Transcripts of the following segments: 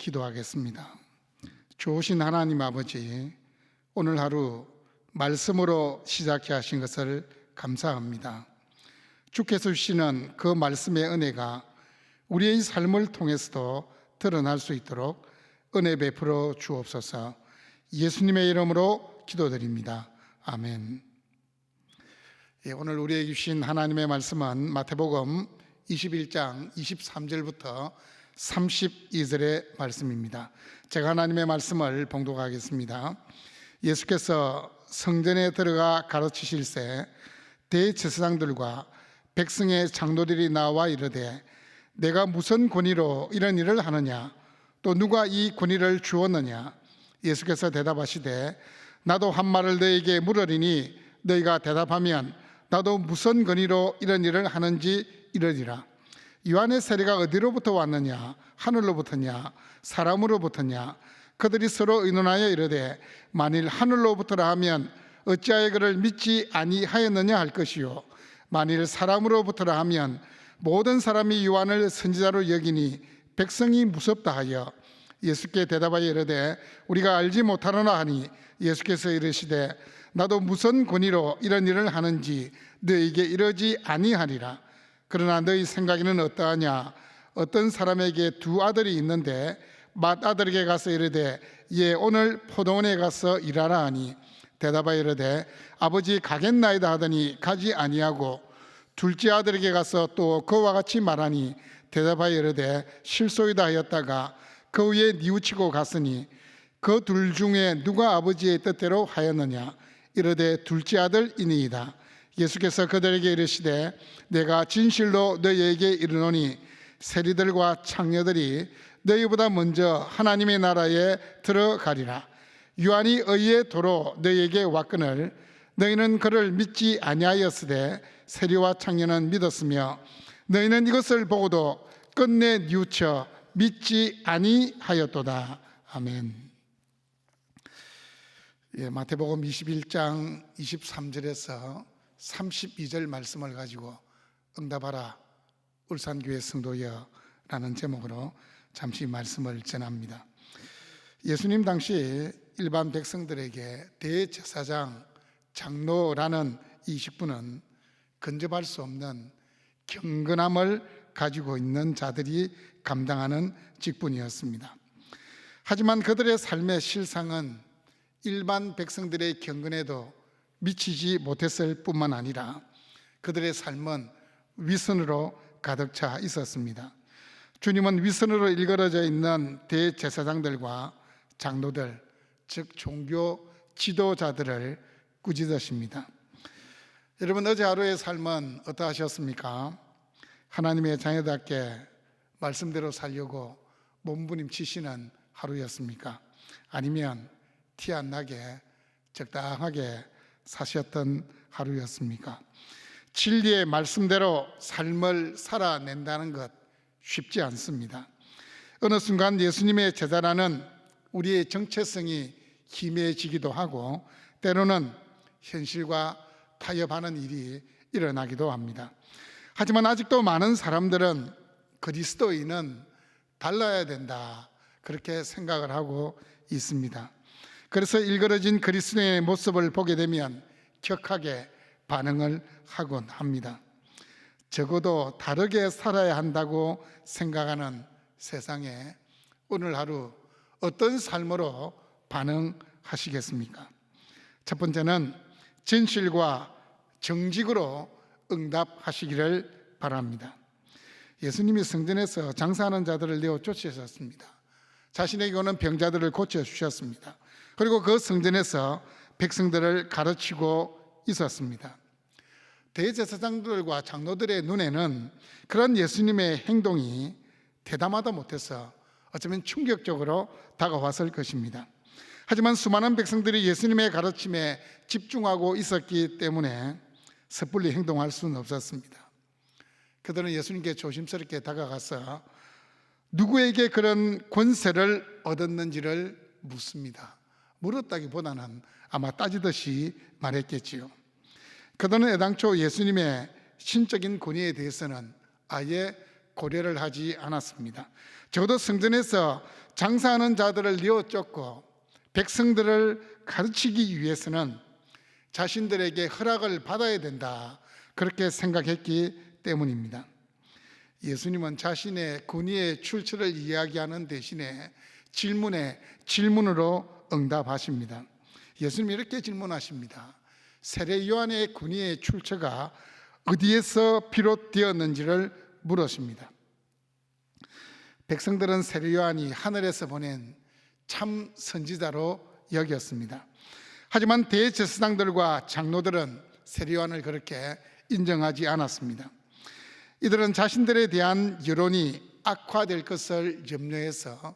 기도하겠습니다. 좋으신 하나님 아버지, 오늘 하루 말씀으로 시작해 하신 것을 감사합니다. 주께서 주시는 그 말씀의 은혜가 우리의 삶을 통해서도 드러날 수 있도록 은혜 베풀어 주옵소서. 예수님의 이름으로 기도드립니다. 아멘. 오늘 우리에게 주신 하나님의 말씀은 마태복음 21장 23절부터 32절의 말씀입니다. 제가 하나님의 말씀을 봉독하겠습니다. 예수께서 성전에 들어가 가르치실새 대제사장들과 백성의 장로들이 나와 이르되 내가 무슨 권위로 이런 일을 하느냐, 또 누가 이 권위를 주었느냐. 예수께서 대답하시되 나도 한 말을 너에게 물으리니 너희가 대답하면 나도 무슨 권위로 이런 일을 하는지 이르리라. 요한의 세례가 어디로부터 왔느냐, 하늘로부터냐 사람으로부터냐. 그들이 서로 의논하여 이르되 만일 하늘로부터라 하면 어찌하여 그를 믿지 아니하였느냐 할 것이요, 만일 사람으로부터라 하면 모든 사람이 요한을 선지자로 여기니 백성이 무섭다 하여 예수께 대답하여 이르되 우리가 알지 못하노라 하니 예수께서 이르시되 나도 무슨 권위로 이런 일을 하는지 너희에게 이르지 아니하리라. 그러나 너희 생각에는 어떠하냐? 어떤 사람에게 두 아들이 있는데 맏아들에게 가서 이르되 예 오늘 포도원에 가서 일하라 하니 대답하여 이르되 아버지 가겠나이다 하더니 가지 아니하고 둘째 아들에게 가서 또 그와 같이 말하니 대답하여 이르되 실소이다 하였다가 그 후에 뉘우치고 갔으니 그 둘 중에 누가 아버지의 뜻대로 하였느냐. 이르되 둘째 아들이니이다. 예수께서 그들에게 이르시되 내가 진실로 너희에게 이르노니 세리들과 창녀들이 너희보다 먼저 하나님의 나라에 들어가리라. 요한이 의의 도로 너희에게 왔거늘 너희는 그를 믿지 아니하였으되 세리와 창녀는 믿었으며 너희는 이것을 보고도 끝내 뉘우쳐 믿지 아니하였도다. 아멘. 마태복음 21장 23절에서 32절 말씀을 가지고 응답하라 울산교회 성도여 라는 제목으로 잠시 말씀을 전합니다. 예수님 당시 일반 백성들에게 대제사장, 장로라는 이 직분은 근접할 수 없는 경건함을 가지고 있는 자들이 감당하는 직분이었습니다. 하지만 그들의 삶의 실상은 일반 백성들의 경건에도 미치지 못했을 뿐만 아니라 그들의 삶은 위선으로 가득 차 있었습니다. 주님은 위선으로 일그러져 있는 대제사장들과 장로들, 즉 종교 지도자들을 꾸짖으십니다. 여러분, 어제 하루의 삶은 어떠하셨습니까? 하나님의 자녀답게 말씀대로 살려고 몸부림치시는 하루였습니까? 아니면 티 안 나게 적당하게 사셨던 하루였습니까? 진리의 말씀대로 삶을 살아낸다는 것 쉽지 않습니다. 어느 순간 예수님의 제자라는 우리의 정체성이 희미해지기도 하고 때로는 현실과 타협하는 일이 일어나기도 합니다. 하지만 아직도 많은 사람들은 그리스도인은 달라야 된다 그렇게 생각을 하고 있습니다. 그래서 일그러진 그리스도인의 모습을 보게 되면 격하게 반응을 하곤 합니다. 적어도 다르게 살아야 한다고 생각하는 세상에 오늘 하루 어떤 삶으로 반응하시겠습니까? 첫 번째는 진실과 정직으로 응답하시기를 바랍니다. 예수님이 성전에서 장사하는 자들을 내어 쫓으셨습니다. 자신에게 오는 병자들을 고쳐주셨습니다. 그리고 그 성전에서 백성들을 가르치고 있었습니다. 대제사장들과 장로들의 눈에는 그런 예수님의 행동이 대담하다 못해서 어쩌면 충격적으로 다가왔을 것입니다. 하지만 수많은 백성들이 예수님의 가르침에 집중하고 있었기 때문에 섣불리 행동할 수는 없었습니다. 그들은 예수님께 조심스럽게 다가가서 누구에게 그런 권세를 얻었는지를 묻습니다. 물었다기보다는 아마 따지듯이 말했겠지요. 그들은 애당초 예수님의 신적인 권위에 대해서는 아예 고려를 하지 않았습니다. 적어도 성전에서 장사하는 자들을 뉘어 쫓고 백성들을 가르치기 위해서는 자신들에게 허락을 받아야 된다, 그렇게 생각했기 때문입니다. 예수님은 자신의 군의의 출처를 이야기하는 대신에 질문에 질문으로 응답하십니다. 예수님이 이렇게 질문하십니다. 세례 요한의 군의의 출처가 어디에서 비롯되었는지를 물으십니다. 백성들은 세례 요한이 하늘에서 보낸 참 선지자로 여겼습니다. 하지만 대제사장들과 장로들은 세례 요한을 그렇게 인정하지 않았습니다. 이들은 자신들에 대한 여론이 악화될 것을 염려해서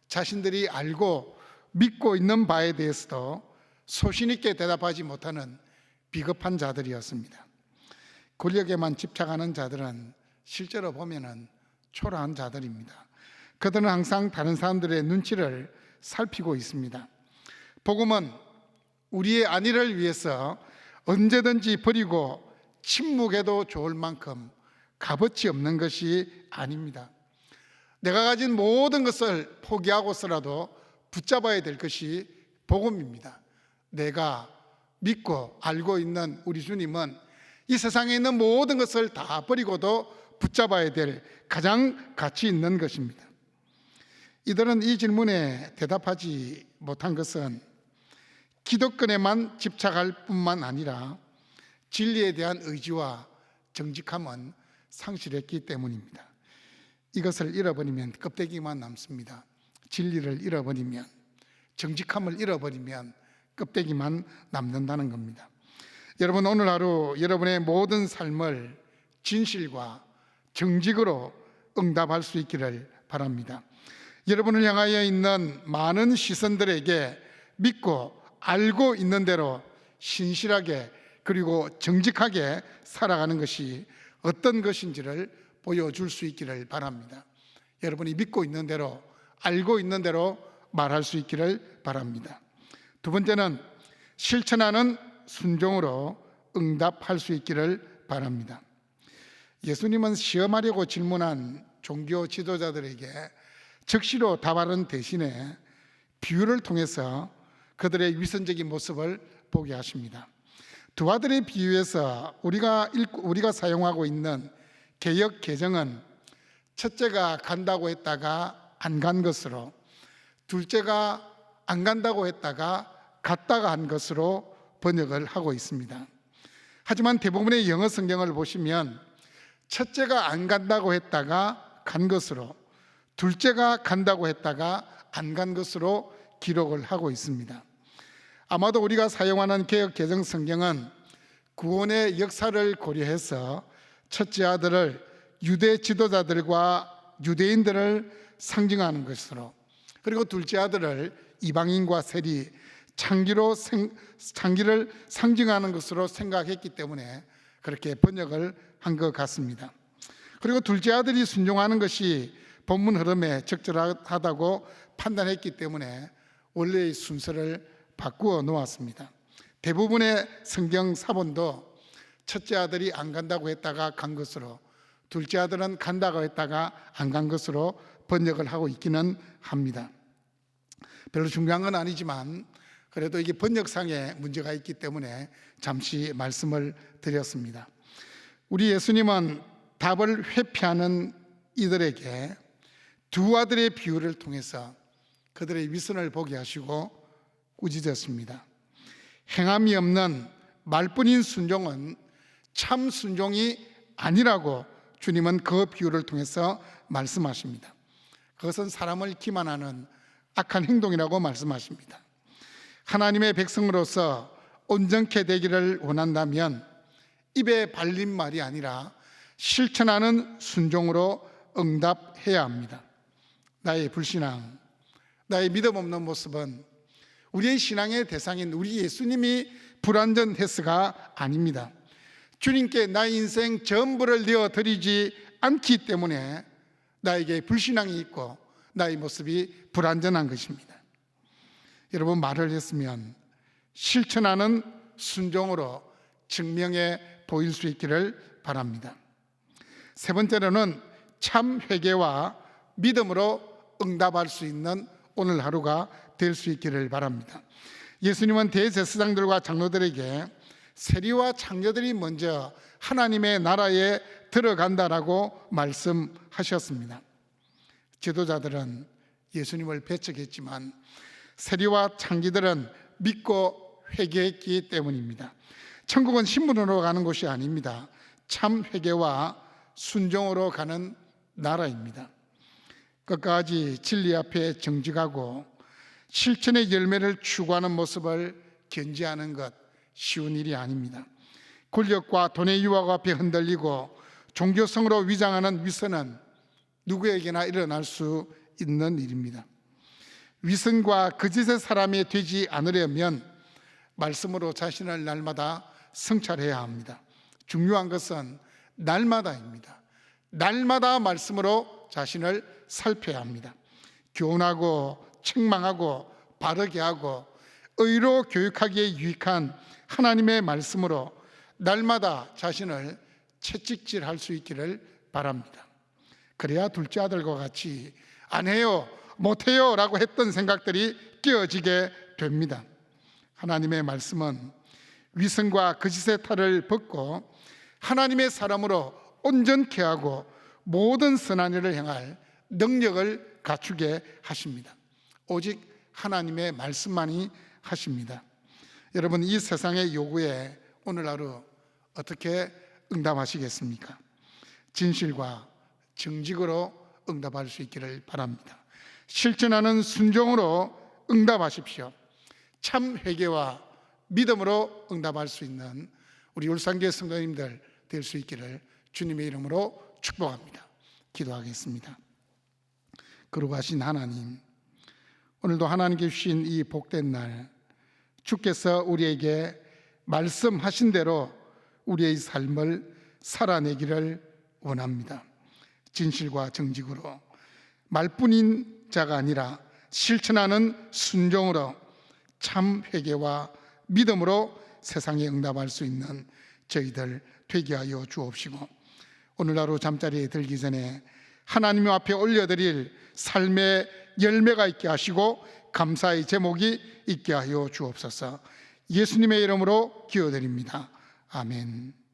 자신들이 알고 믿고 있는 바에 대해서도 소신 있게 대답하지 못하는 비겁한 자들이었습니다. 권력에만 집착하는 자들은 실제로 보면은 초라한 자들입니다. 그들은 항상 다른 사람들의 눈치를 살피고 있습니다. 복음은 우리의 안위를 위해서 언제든지 버리고 침묵해도 좋을 만큼 값어치 없는 것이 아닙니다. 내가 가진 모든 것을 포기하고서라도 붙잡아야 될 것이 복음입니다. 내가 믿고 알고 있는 우리 주님은 이 세상에 있는 모든 것을 다 버리고도 붙잡아야 될 가장 가치 있는 것입니다. 이들은 이 질문에 대답하지 못한 것은 기독권에만 집착할 뿐만 아니라 진리에 대한 의지와 정직함은 상실했기 때문입니다. 이것을 잃어버리면 껍데기만 남습니다. 진리를 잃어버리면, 정직함을 잃어버리면 껍데기만 남는다는 겁니다. 여러분, 오늘 하루 여러분의 모든 삶을 진실과 정직으로 응답할 수 있기를 바랍니다. 여러분을 향하여 있는 많은 시선들에게 믿고 알고 있는 대로 신실하게 그리고 정직하게 살아가는 것이 어떤 것인지를 보여줄 수 있기를 바랍니다. 여러분이 믿고 있는 대로, 알고 있는 대로 말할 수 있기를 바랍니다. 두 번째는 실천하는 순종으로 응답할 수 있기를 바랍니다. 예수님은 시험하려고 질문한 종교 지도자들에게 적시로 답하는 대신에 비유를 통해서 그들의 위선적인 모습을 보게 하십니다. 두 아들의 비유에서 우리가 사용하고 있는 개역 개정은 첫째가 간다고 했다가 안 간 것으로, 둘째가 안 간다고 했다가 갔다가 한 것으로 번역을 하고 있습니다. 하지만 대부분의 영어 성경을 보시면 첫째가 안 간다고 했다가 간 것으로, 둘째가 간다고 했다가 안 간 것으로 기록을 하고 있습니다. 아마도 우리가 사용하는 개역 개정 성경은 구원의 역사를 고려해서 첫째 아들을 유대 지도자들과 유대인들을 상징하는 것으로, 그리고 둘째 아들을 이방인과 세리, 창기를 상징하는 것으로 생각했기 때문에 그렇게 번역을 한 것 같습니다. 그리고 둘째 아들이 순종하는 것이 본문 흐름에 적절하다고 판단했기 때문에 원래의 순서를 바꾸어 놓았습니다. 대부분의 성경 사본도 첫째 아들이 안 간다고 했다가 간 것으로, 둘째 아들은 간다고 했다가 안 간 것으로 번역을 하고 있기는 합니다. 별로 중요한 건 아니지만 그래도 이게 번역상에 문제가 있기 때문에 잠시 말씀을 드렸습니다. 우리 예수님은 답을 회피하는 이들에게 두 아들의 비유를 통해서 그들의 위선을 보게 하시고 꾸짖었습니다. 행함이 없는 말뿐인 순종은 참 순종이 아니라고 주님은 그 비유를 통해서 말씀하십니다. 그것은 사람을 기만하는 악한 행동이라고 말씀하십니다. 하나님의 백성으로서 온전케 되기를 원한다면 입에 발린 말이 아니라 실천하는 순종으로 응답해야 합니다. 나의 불신앙, 나의 믿음 없는 모습은 우리의 신앙의 대상인 우리 예수님이 불완전해서가 아닙니다. 주님께 나의 인생 전부를 내어드리지 않기 때문에 나에게 불신앙이 있고 나의 모습이 불완전한 것입니다. 여러분, 말을 했으면 실천하는 순종으로 증명해 보일 수 있기를 바랍니다. 세 번째로는 참 회개와 믿음으로 응답할 수 있는 오늘 하루가 될 수 있기를 바랍니다. 예수님은 대제사장들과 장로들에게 세리와 창녀들이 먼저 하나님의 나라에 들어간다라고 말씀하셨습니다. 지도자들은 예수님을 배척했지만 세리와 창기들은 믿고 회개했기 때문입니다. 천국은 신분으로 가는 곳이 아닙니다. 참 회개와 순종으로 가는 나라입니다. 끝까지 진리 앞에 정직하고 실천의 열매를 추구하는 모습을 견지하는 것 쉬운 일이 아닙니다. 권력과 돈의 유혹 앞에 흔들리고 종교성으로 위장하는 위선은 누구에게나 일어날 수 있는 일입니다. 위선과 거짓의 사람이 되지 않으려면 말씀으로 자신을 날마다 성찰해야 합니다. 중요한 것은 날마다입니다. 날마다 말씀으로 자신을 살펴야 합니다. 교훈하고 책망하고 바르게 하고 의로 교육하기에 유익한 하나님의 말씀으로 날마다 자신을 채찍질할 수 있기를 바랍니다. 그래야 둘째 아들과 같이 안 해요, 못해요 라고 했던 생각들이 깨어지게 됩니다. 하나님의 말씀은 위선과 거짓의 탈을 벗고 하나님의 사람으로 온전케 하고 모든 선한 일을 행할 능력을 갖추게 하십니다. 오직 하나님의 말씀만이 하십니다. 여러분, 이 세상의 요구에 오늘 하루 어떻게 응답하시겠습니까? 진실과 정직으로 응답할 수 있기를 바랍니다. 실천하는 순종으로 응답하십시오. 참 회개와 믿음으로 응답할 수 있는 우리 울산교회 성도님들 될 수 있기를 주님의 이름으로 축복합니다. 기도하겠습니다. 거룩하신 하나님, 오늘도 하나님께 주신 이 복된 날, 주께서 우리에게 말씀하신 대로 우리의 삶을 살아내기를 원합니다. 진실과 정직으로, 말뿐인 자가 아니라 실천하는 순종으로 참 회개와 믿음으로 세상에 응답할 수 있는 저희들 되게 하여 주옵시고, 오늘 하루 잠자리에 들기 전에 하나님 앞에 올려드릴 삶의 열매가 있게 하시고 감사의 제목이 있게 하여 주옵소서. 예수님의 이름으로 기도드립니다. 아멘.